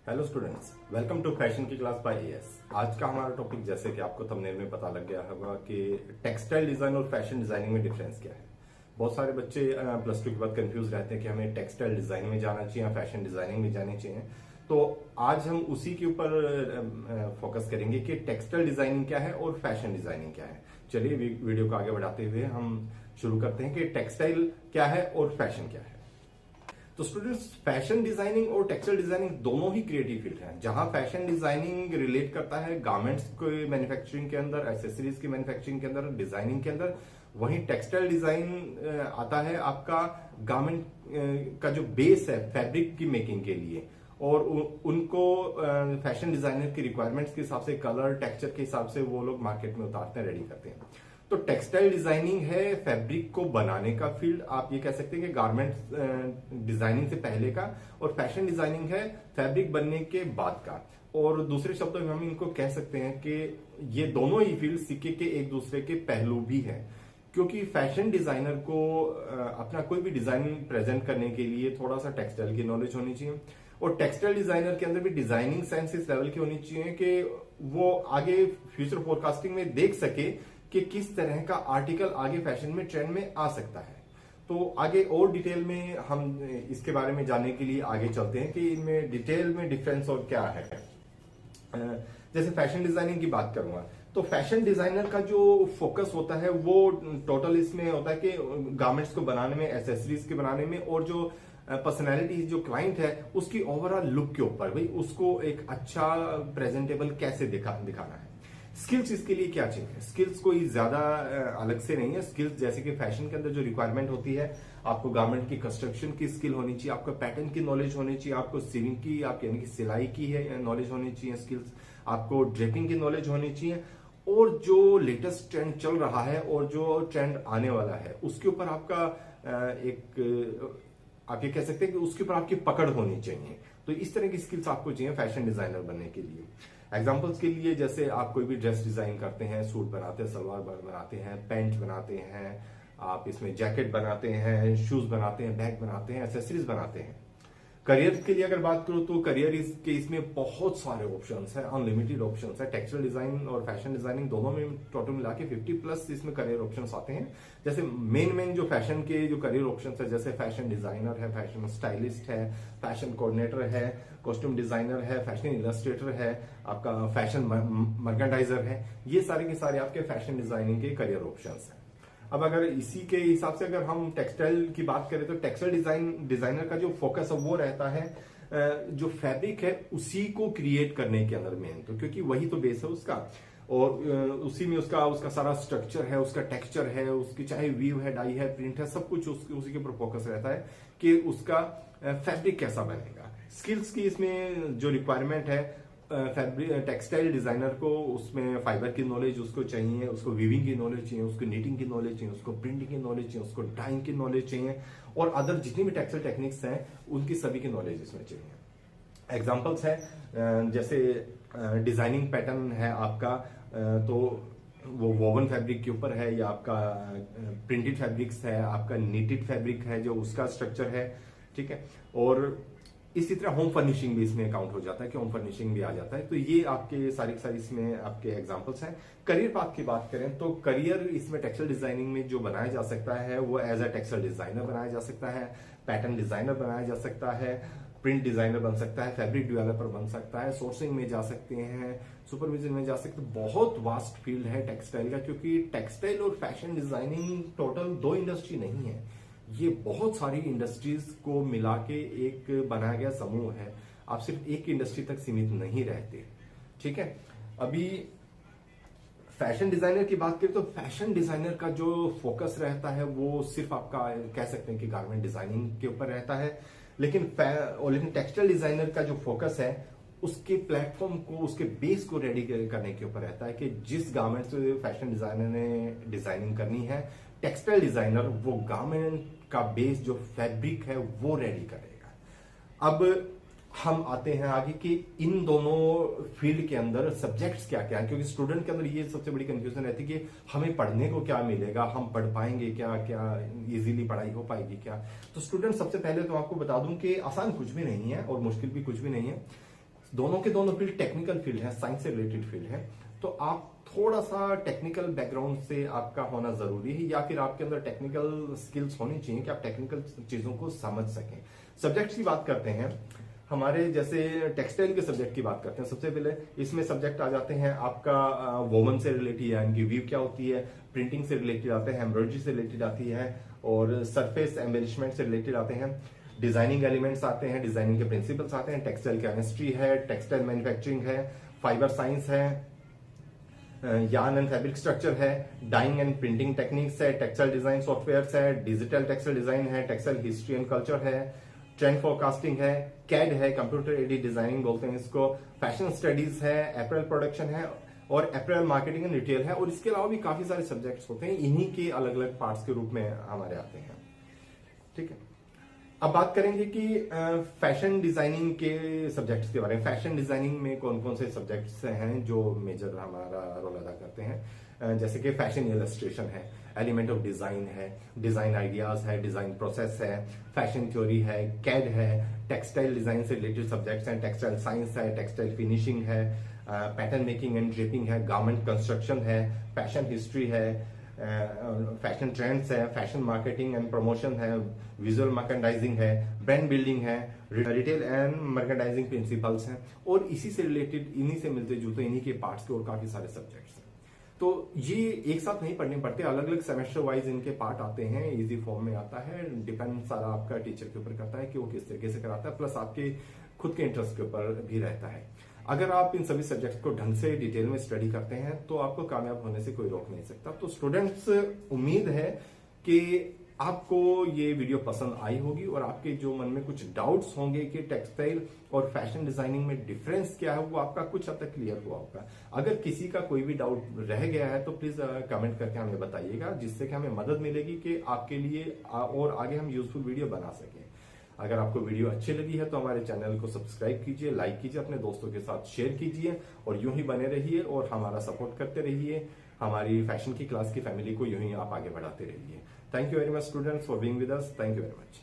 Hello students, welcome to fashion की class by AS. आज का हमारा टॉपिक, जैसे कि आपको थंबनेल में पता लग गया होगा कि टेक्सटाइल डिजाइन और फैशन डिजाइनिंग में डिफरेंस क्या है। बहुत सारे बच्चे प्लस टू के बाद कंफ्यूज रहते हैं कि हमें टेक्सटाइल डिजाइन में जाना चाहिए या फैशन डिजाइनिंग में जाना चाहिए। तो आज हम उसी के ऊपर फोकस करेंगे कि टेक्सटाइल डिजाइनिंग क्या है और फैशन डिजाइनिंग क्या है। चलिए वीडियो को आगे बढ़ाते हुए हम शुरू करते हैं कि टेक्सटाइल क्या है और फैशन क्या है। तो स्टूडेंट्स, फैशन डिजाइनिंग और टेक्सटाइल डिजाइनिंग दोनों ही क्रिएटिव फील्ड हैं। जहां फैशन डिजाइनिंग रिलेट करता है गारमेंट्स के मैन्युफैक्चरिंग के अंदर, एक्सेसरीज की मैन्युफैक्चरिंग के अंदर, डिजाइनिंग के अंदर, वहीं टेक्सटाइल डिजाइन आता है आपका गारमेंट का जो बेस है फैब्रिक की मेकिंग के लिए, और उनको फैशन डिजाइनर की रिक्वायरमेंट्स के हिसाब से, कलर टेक्सचर के हिसाब से वो लोग मार्केट में उतारते हैं, रेडी करते हैं। तो टेक्सटाइल डिजाइनिंग है फैब्रिक को बनाने का फील्ड, आप ये कह सकते हैं कि गारमेंट डिजाइनिंग से पहले का, और फैशन डिजाइनिंग है फैब्रिक बनने के बाद का। और दूसरे शब्दों में हम इनको कह सकते हैं कि ये दोनों ही फील्ड सिक्के के एक दूसरे के पहलू भी हैं, क्योंकि फैशन डिजाइनर को अपना कोई भी डिजाइन प्रेजेंट करने के लिए थोड़ा सा टेक्सटाइल की नॉलेज होनी चाहिए, और टेक्सटाइल डिजाइनर के अंदर भी डिजाइनिंग सेंस इस लेवल की होनी चाहिए कि वो आगे फ्यूचर फोरकास्टिंग में देख सके कि किस तरह का आर्टिकल आगे फैशन में ट्रेंड में आ सकता है। तो आगे और डिटेल में हम इसके बारे में जानने के लिए आगे चलते हैं कि इनमें डिटेल में डिफरेंस और क्या है। जैसे फैशन डिजाइनिंग की बात करूंगा तो फैशन डिजाइनर का जो फोकस होता है वो टोटल इसमें होता है कि गारमेंट्स को बनाने में, एसेसरीज के बनाने में, और जो पर्सनैलिटी जो क्लाइंट है उसकी ओवरऑल लुक के ऊपर, भाई उसको एक अच्छा प्रेजेंटेबल कैसे दिखाना है। स्किल्स इसके लिए क्या चाहिए, स्किल्स कोई ज्यादा अलग से नहीं है। स्किल्स जैसे कि फैशन के अंदर जो रिक्वायरमेंट होती है, आपको गारमेंट की कंस्ट्रक्शन की स्किल होनी चाहिए, आपको पैटर्न की नॉलेज होनी चाहिए, आपको सीविंग की, आप यानी कि सिलाई की है नॉलेज होनी चाहिए स्किल्स, आपको ड्रेपिंग की नॉलेज होनी चाहिए, और जो लेटेस्ट ट्रेंड चल रहा है और जो ट्रेंड आने वाला है उसके ऊपर आपका आप ये कह सकते हैं कि उसके ऊपर आपकी पकड़ होनी चाहिए। तो इस तरह की स्किल्स आपको चाहिए फैशन डिजाइनर बनने के लिए। एग्जाम्पल्स के लिए, जैसे आप कोई भी ड्रेस डिजाइन करते हैं, सूट बनाते हैं, सलवार बनाते हैं, पैंट बनाते हैं, आप इसमें जैकेट बनाते हैं, शूज बनाते हैं, बैग बनाते हैं, एक्सेसरीज बनाते हैं। करियर के लिए अगर बात करूं तो करियर के इसमें बहुत सारे ऑप्शंस हैं, अनलिमिटेड ऑप्शंस है। टेक्सटाइल डिजाइन और फैशन डिजाइनिंग दोनों में टोटल मिला के 50+ इसमें करियर ऑप्शंस आते हैं। जैसे मेन जो फैशन के जो करियर ऑप्शंस है, जैसे फैशन डिजाइनर है, फैशन स्टाइलिस्ट है, फैशन कोऑर्डिनेटर है, कॉस्ट्यूम डिजाइनर है, फैशन इलस्ट्रेटर है, आपका फैशन मर्केंडाइजर है, ये सारे के सारे आपके फैशन डिजाइनिंग के करियर ऑप्शंस हैं। अब अगर इसी के हिसाब से अगर हम टेक्सटाइल की बात करें तो टेक्सटाइल डिजाइनर का जो फोकस है वो रहता है जो फैब्रिक है उसी को क्रिएट करने के अंदर मेन, तो क्योंकि वही तो बेस है उसका, और उसी में उसका सारा स्ट्रक्चर है, उसका टेक्सचर है, उसकी चाहे वीव है, डाई है, प्रिंट है, सब कुछ उसी के ऊपर फोकस रहता है कि उसका फैब्रिक कैसा बनेगा। स्किल्स की इसमें जो रिक्वायरमेंट है फैब्रिक टेक्सटाइल डिजाइनर को, उसमें फाइबर की नॉलेज उसको चाहिए, उसको वीविंग की नॉलेज चाहिए, उसको नीटिंग की नॉलेज चाहिए, उसको प्रिंटिंग की नॉलेज चाहिए, उसको डाइंग की नॉलेज चाहिए, और अदर जितनी भी टेक्सटाइल टेक्निक्स हैं उनकी सभी की नॉलेज इसमें चाहिए। एग्जाम्पल्स है जैसे डिजाइनिंग पैटर्न है आपका, तो वो वोवन फैब्रिक के ऊपर है, या आपका प्रिंटेड फैब्रिक्स है, आपका नीटेड फैब्रिक है जो उसका स्ट्रक्चर है, ठीक है। और इसी तरह होम फर्निशिंग भी इसमें काउंट हो जाता है कि होम फर्निशिंग भी आ जाता है। तो ये आपके सारी इसमें आपके एग्जांपल्स हैं। करियर पाथ की बात करें तो करियर इसमें टेक्सटाइल डिजाइनिंग में जो बनाया जा सकता है वो एज अ टेक्सटाइल डिजाइनर बनाया जा सकता है, पैटर्न डिजाइनर बनाया जा सकता है, प्रिंट डिजाइनर बन सकता है, फैब्रिक डेवलपर बन सकता है, सोर्सिंग में जा सकते हैं, सुपरविजन में जा सकते हैं। बहुत वास्ट फील्ड है टेक्सटाइल का, क्योंकि टेक्सटाइल और फैशन डिजाइनिंग टोटल दो इंडस्ट्री नहीं है, ये बहुत सारी इंडस्ट्रीज को मिला के एक बनाया गया समूह है। आप सिर्फ एक इंडस्ट्री तक सीमित नहीं रहते, ठीक है। अभी फैशन डिजाइनर की बात करें तो फैशन डिजाइनर का जो फोकस रहता है वो सिर्फ आपका कह सकते हैं कि गारमेंट डिजाइनिंग के ऊपर रहता है, लेकिन टेक्सटाइल डिजाइनर का जो फोकस है उसके प्लेटफॉर्म को, उसके बेस को रेडी करने के ऊपर रहता है कि जिस गारमेंट से फैशन डिजाइनर ने डिजाइनिंग करनी है, टेक्सटाइल डिजाइनर वो गारमेंट का बेस जो फैब्रिक है वो रेडी करेगा। अब हम आते हैं आगे कि इन दोनों फील्ड के अंदर सब्जेक्ट्स क्या क्या है, क्योंकि स्टूडेंट के अंदर ये सबसे बड़ी कंफ्यूजन रहती है कि हमें पढ़ने को क्या मिलेगा, हम पढ़ पाएंगे क्या, क्या इजीली पढ़ाई हो पाएगी क्या। तो स्टूडेंट, सबसे पहले तो आपको बता दूं कि आसान कुछ भी नहीं है और मुश्किल भी कुछ भी नहीं है। दोनों के दोनों फील्ड टेक्निकल फील्ड है, साइंस से रिलेटेड फील्ड है। तो आप थोड़ा सा टेक्निकल बैकग्राउंड से आपका होना जरूरी है, या फिर आपके अंदर टेक्निकल स्किल्स होनी चाहिए कि आप टेक्निकल चीजों को समझ सकें। सब्जेक्ट्स की बात करते हैं, हमारे जैसे टेक्सटाइल के सब्जेक्ट की बात करते हैं, सबसे पहले इसमें सब्जेक्ट आ जाते हैं आपका वोमन से रिलेटेड है, इनकी वीव क्या होती है, प्रिंटिंग से रिलेटेड आते हैं, एम्ब्रॉयडरी से रिलेटेड आती है, और सरफेस एम्बेलिशमेंट से रिलेटेड आते हैं, डिजाइनिंग एलिमेंट्स आते हैं, डिजाइनिंग के प्रिंसिपल्स आते हैं, टेक्सटाइल केमिस्ट्री है, टेक्सटाइल मैन्युफैक्चरिंग है, फाइबर साइंस है, यार्न एंड फैब्रिक स्ट्रक्चर है, डाइंग एंड प्रिंटिंग टेक्निक्स है, टेक्सटाइल डिजाइन सॉफ्टवेयर है, डिजिटल टेक्सटाइल डिजाइन है, टेक्सटाइल हिस्ट्री एंड कल्चर है, ट्रेंड फोरकास्टिंग है, कैड है, कंप्यूटर एडेड डिजाइनिंग बोलते हैं इसको, फैशन स्टडीज है, अपरेल प्रोडक्शन है, और अपरेल मार्केटिंग एंड रिटेल है। और इसके अलावा भी काफी सारे सब्जेक्ट्स होते हैं, इन्हीं के अलग अलग पार्ट्स के रूप में हमारे आते हैं। ठीक है, अब बात करेंगे कि फैशन डिजाइनिंग के सब्जेक्ट्स के बारे में। फैशन डिजाइनिंग में कौन कौन से सब्जेक्ट्स हैं जो मेजर हमारा रोल अदा करते हैं, जैसे कि फैशन इलस्ट्रेशन है, एलिमेंट ऑफ डिजाइन है, डिजाइन आइडियाज है, डिजाइन प्रोसेस है, फैशन थ्योरी है, कैड है, टेक्सटाइल डिजाइन से रिलेटेड सब्जेक्ट्स हैं, टेक्सटाइल साइंस है, टेक्सटाइल फिनिशिंग है, पैटर्न मेकिंग एंड ड्रेपिंग है, गारमेंट कंस्ट्रक्शन है, फैशन हिस्ट्री है, फैशन ट्रेंड्स है, फैशन मार्केटिंग एंड प्रमोशन है, विजुअल मर्केंडाइजिंग है, ब्रांड बिल्डिंग है, रिटेल एंड मर्केंडाइजिंग प्रिंसिपल्स हैं, और इसी से रिलेटेड, इन्हीं से मिलते जुलते इन्हीं के पार्ट्स के और काफी सारे सब्जेक्ट्स हैं। तो ये एक साथ नहीं पढ़ने पड़ते, अलग अलग सेमेस्टर वाइज इनके पार्ट आते हैं, इजी फॉर्म में आता है, डिपेंड सारा आपका टीचर के ऊपर करता है कि वो किस तरीके से कराता है, प्लस आपके खुद के इंटरेस्ट के ऊपर भी रहता है। अगर आप इन सभी सब्जेक्ट्स को ढंग से डिटेल में स्टडी करते हैं तो आपको कामयाब होने से कोई रोक नहीं सकता। तो स्टूडेंट्स, उम्मीद है कि आपको ये वीडियो पसंद आई होगी और आपके जो मन में कुछ डाउट्स होंगे कि टेक्सटाइल और फैशन डिजाइनिंग में डिफरेंस क्या है, वो आपका कुछ हद तक क्लियर हुआ होगा। अगर किसी का कोई भी डाउट रह गया है तो प्लीज कमेंट करके हमें बताइएगा, जिससे कि हमें मदद मिलेगी कि आपके लिए और आगे हम यूजफुल वीडियो बना सकें। अगर आपको वीडियो अच्छी लगी है तो हमारे चैनल को सब्सक्राइब कीजिए, लाइक कीजिए, अपने दोस्तों के साथ शेयर कीजिए, और यूं ही बने रहिए और हमारा सपोर्ट करते रहिए। हमारी फैशन की क्लास की फैमिली को यूं ही आप आगे बढ़ाते रहिए। Thank you very much students for being with us. Thank you very much.